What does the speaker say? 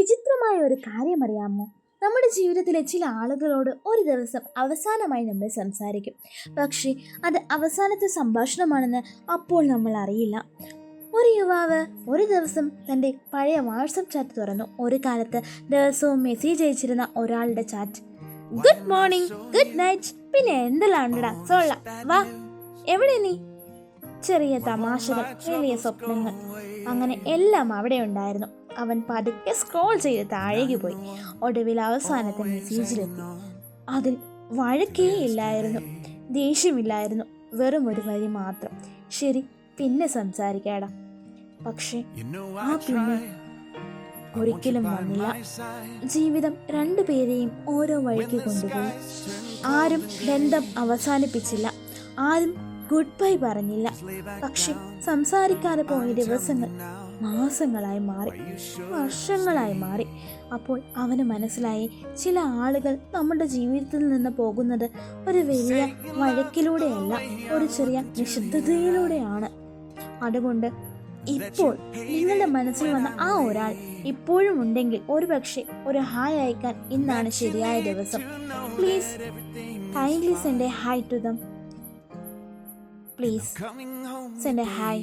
വിചിത്രമായ ഒരു കാര്യം അറിയാമോ? നമ്മുടെ ജീവിതത്തിലെ ചില ആളുകളോട് ഒരു ദിവസം അവസാനമായി നമ്മൾ സംസാരിക്കും. പക്ഷേ അത് അവസാനത്തെ സംഭാഷണമാണെന്ന് അപ്പോൾ നമ്മൾ അറിയില്ല. ഒരു യുവാവ് ഒരു ദിവസം തൻ്റെ പഴയ വാട്സപ്പ് ചാറ്റ് തുറന്നു. ഒരു കാലത്ത് ദിവസവും മെസ്സേജ് അയച്ചിരുന്ന ഒരാളുടെ chat. Good morning, good night, പിന്നെ എന്തെല്ലാണ്ടടാ സോള, വാ, എവിടെ നീ? ചെറിയ തമാശകൾ, വലിയ സ്വപ്നങ്ങൾ, അങ്ങനെ എല്ലാം അവിടെ ഉണ്ടായിരുന്നു. അവൻ പതുക്കെ സ്ക്രോൾ ചെയ്ത് താഴേക്ക് പോയി. ഒടുവിൽ അവസാനത്തെ മെസ്സേജിലെത്തി. അതിൽ വഴക്കേ ഇല്ലായിരുന്നു, ദേഷ്യമില്ലായിരുന്നു, വെറും ഒരു വരി മാത്രം. ശരി, പിന്നെ സംസാരിക്കാടാ. പക്ഷേ ആ പിന്നെ ഒരിക്കലും വന്നില്ല. ജീവിതം രണ്ടുപേരെയും ഓരോ വഴിക്ക് കൊണ്ടുപോയി. ആരും ബന്ധം അവസാനിപ്പിച്ചില്ല, ആരും ഗുഡ് ബൈ പറഞ്ഞില്ല. പക്ഷെ സംസാരിക്കാതെ പോയ ദിവസങ്ങൾ മാസങ്ങളായി മാറി, വർഷങ്ങളായി മാറി. അപ്പോൾ അവന് മനസ്സിലായി, ചില ആളുകൾ നമ്മുടെ ജീവിതത്തിൽ നിന്ന് പോകുന്നത് ഒരു വലിയ വഴക്കിലൂടെയല്ല, ഒരു ചെറിയ നിശബ്ദതയിലൂടെയാണ്. അതുകൊണ്ട് ഇപ്പോൾ നിങ്ങളുടെ മനസ്സിൽ വന്ന ആ ഒരാൾ ഇപ്പോഴും ഉണ്ടെങ്കിൽ ഒരുപക്ഷെ ഒരു ഹായ് അയക്കാൻ ഇന്നാണ് ശരിയായ ദിവസം. Please kindly send a hi to them. Please send a hi.